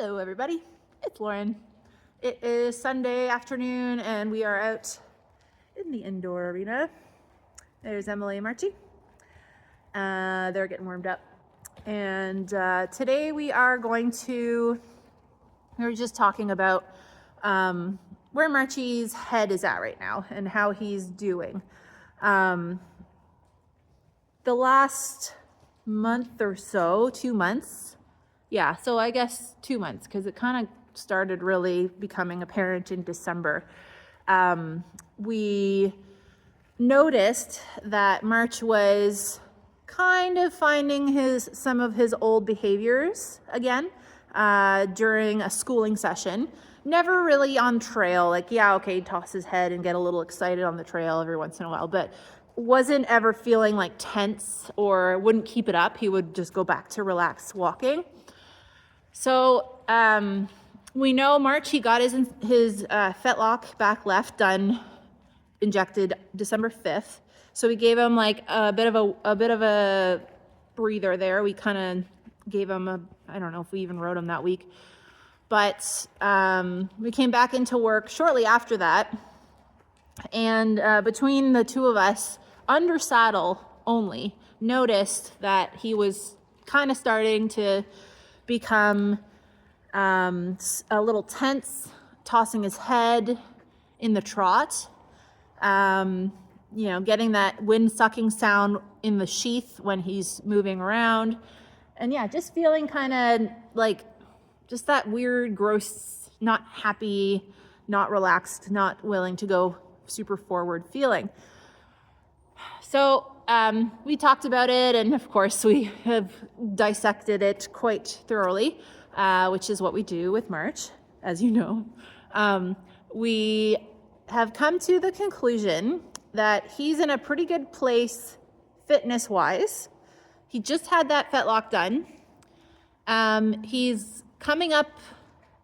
Hello everybody, it's Lauren. It is Sunday afternoon and we are out in the indoor arena. There's Emily and Marchie. They're getting warmed up. And today we were just talking about where Marchie's head is at right now and how he's doing. The last month or so, 2 months, so I guess 2 months, because it kind of started really becoming apparent in December. We noticed that March was kind of finding some of his old behaviors again during a schooling session. Never really on trail, he'd toss his head and get a little excited on the trail every once in a while, but wasn't ever feeling like tense or wouldn't keep it up. He would just go back to relaxed walking. So we know March, he got his fetlock back left done, injected December 5th. So we gave him like a bit of a breather there. We kind of gave him I don't know if we even rode him that week, but we came back into work shortly after that. And between the two of us, under saddle only, noticed that he was kind of starting to become a little tense, tossing his head in the trot, getting that wind-sucking sound in the sheath when he's moving around. And just feeling kind of like just that weird, gross, not happy, not relaxed, not willing to go super forward feeling. So we talked about it, and of course we have dissected it quite thoroughly, which is what we do with March, as you know. We have come to the conclusion that he's in a pretty good place fitness-wise. He just had that fetlock done. He's coming up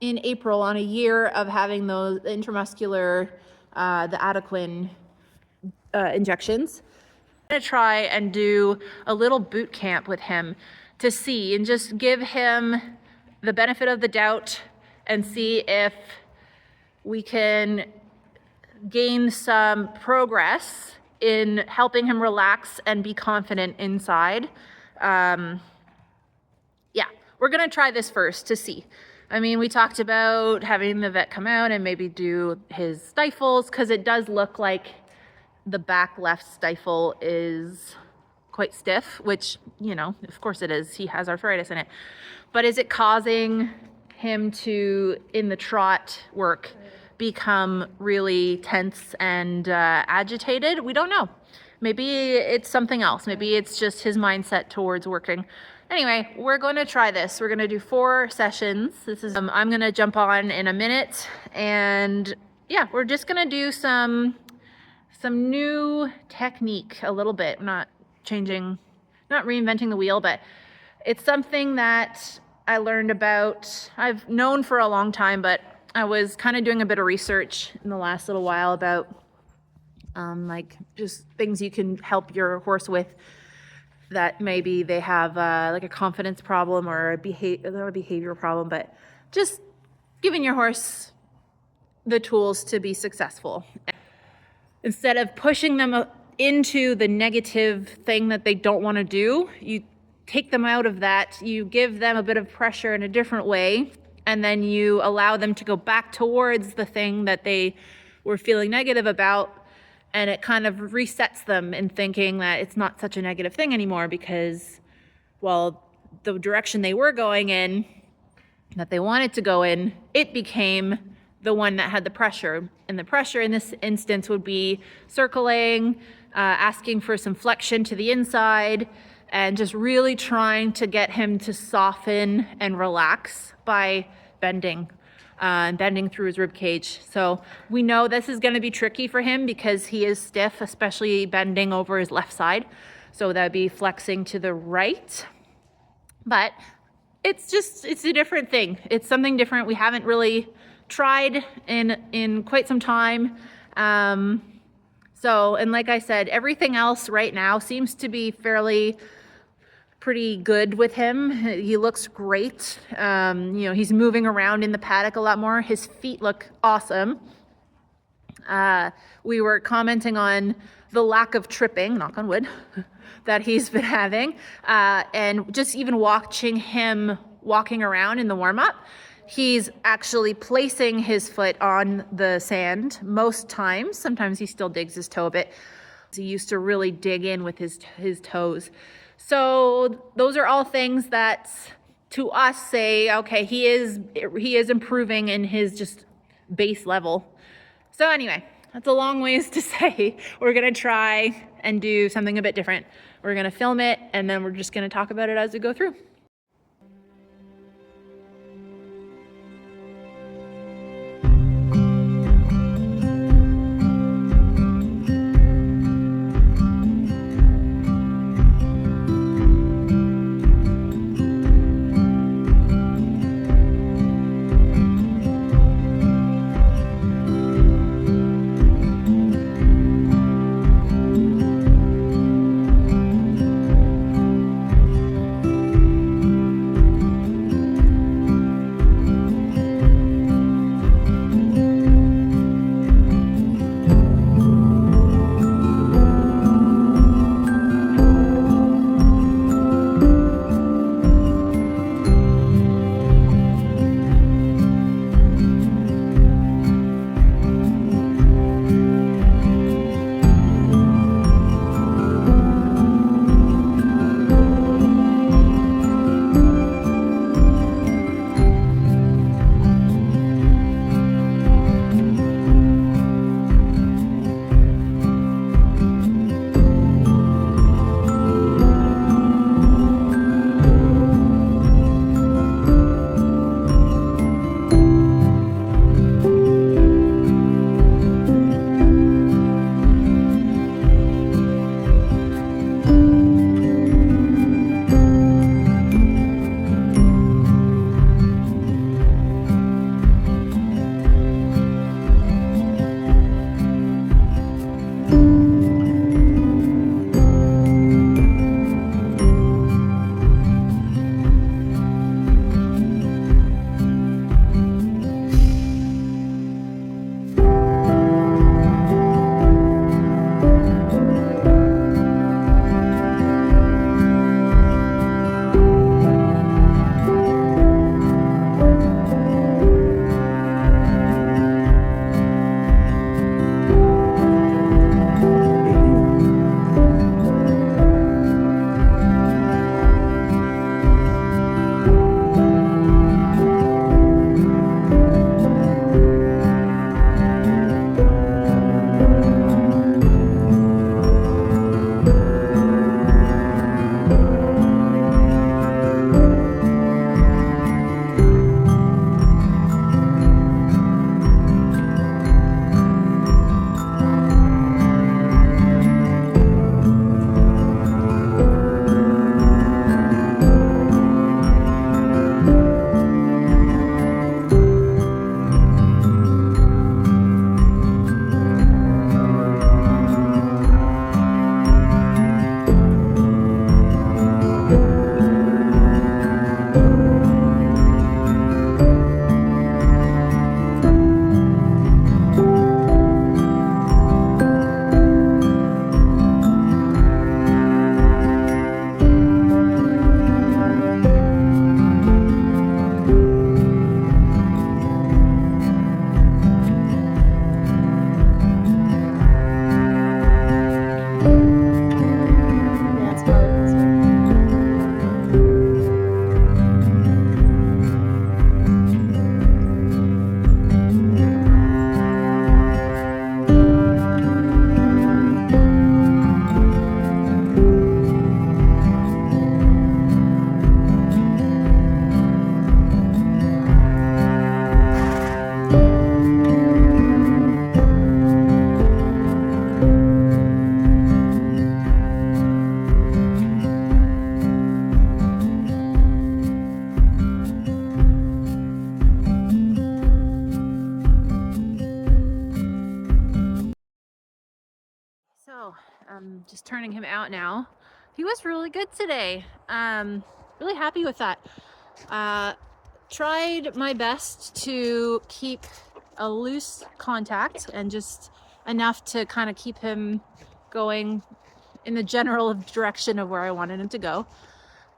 in April on a year of having those intramuscular, the Adequin injections. I'm going to try and do a little boot camp with him to see and just give him the benefit of the doubt and see if we can gain some progress in helping him relax and be confident inside. We're going to try this first to see. I mean, we talked about having the vet come out and maybe do his stifles, because it does look like the back left stifle is quite stiff, which, of course it is. He has arthritis in it. But is it causing him to, in the trot work, become really tense and agitated? We don't know. Maybe it's something else. Maybe it's just his mindset towards working. Anyway, we're going to try this. We're going to do 4 sessions. This is I'm going to jump on in a minute, and we're just going to do some new technique a little bit. Not reinventing the wheel, but it's something that I learned about. I've known for a long time, but I was kind of doing a bit of research in the last little while about just things you can help your horse with that maybe they have like a confidence problem or not a behavioral problem, but just giving your horse the tools to be successful. Instead of pushing them into the negative thing that they don't want to do, you take them out of that, you give them a bit of pressure in a different way, and then you allow them to go back towards the thing that they were feeling negative about, and it kind of resets them in thinking that it's not such a negative thing anymore, because, the direction they were going in, that they wanted to go in, it became the one that had the pressure. And the pressure in this instance would be circling, asking for some flexion to the inside, and just really trying to get him to soften and relax by bending through his rib cage. So we know this is going to be tricky for him because he is stiff, especially bending over his left side. So that'd be flexing to the right. But it's a different thing. It's something different. We haven't really tried in quite some time. And like I said, everything else right now seems to be fairly pretty good with him. He looks great. He's moving around in the paddock a lot more. His feet look awesome. We were commenting on the lack of tripping, knock on wood, that he's been having. And just even watching him walking around in the warm-up, he's actually placing his foot on the sand most times. Sometimes he still digs his toe a bit. He used to really dig in with his toes. So those are all things that to us say, okay, he is improving in his just base level. So anyway, that's a long ways to say we're gonna try and do something a bit different. We're gonna film it and then we're just gonna talk about it as we go through. So I'm just turning him out now. he was really good today. Really happy with that. Tried my best to keep a loose contact and just enough to kind of keep him going in the general direction of where I wanted him to go.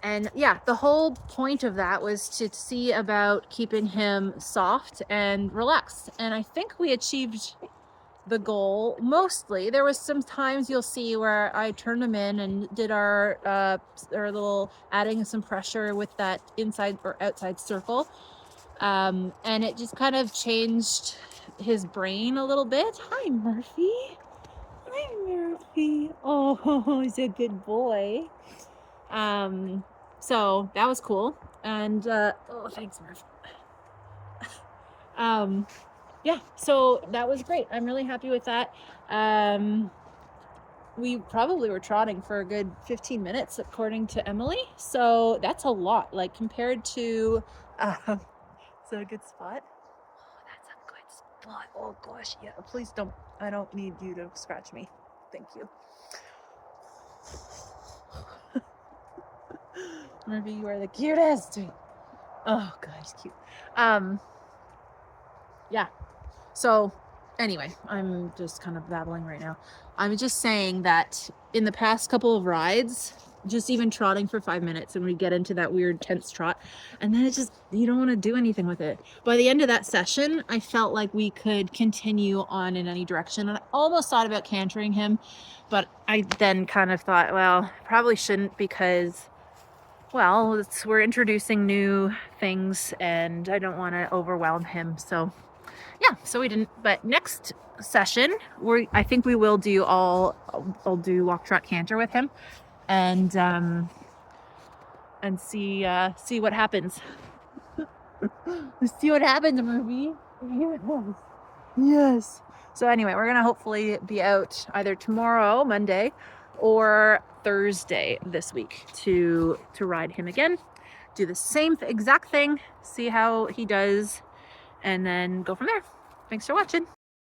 And yeah, the whole point of that was to see about keeping him soft and relaxed. And I think we achieved the goal mostly. There was some times you'll see where I turned him in and did our little adding some pressure with that inside or outside circle. And it just kind of changed his brain a little bit. Hi, Murphy. Hi, Murphy. Oh, he's a good boy. So that was cool. And oh, thanks, Murph. Yeah, so that was great. I'm really happy with that. We probably were trotting for a good 15 minutes according to Emily. So that's a lot, like compared to, is that a good spot? Oh, that's a good spot. Oh gosh, yeah, please don't, I don't need you to scratch me. Thank you. Maybe you are the cutest. Oh gosh, cute. Yeah. So anyway, I'm just kind of babbling right now. I'm just saying that in the past couple of rides, just even trotting for 5 minutes and we get into that weird tense trot, and then it just, you don't want to do anything with it. By the end of that session, I felt like we could continue on in any direction, and I almost thought about cantering him, but I then kind of thought, well, probably shouldn't, because, well, we're introducing new things and I don't want to overwhelm him. So yeah, so we didn't. But next session, I think we will do I'll do walk, trot, canter with him, and see what happens. See what happens, Murphy. Yes. So anyway, we're gonna hopefully be out either tomorrow, Monday, or Thursday this week to ride him again. Do the same exact thing. See how he does. And then go from there. Thanks for watching.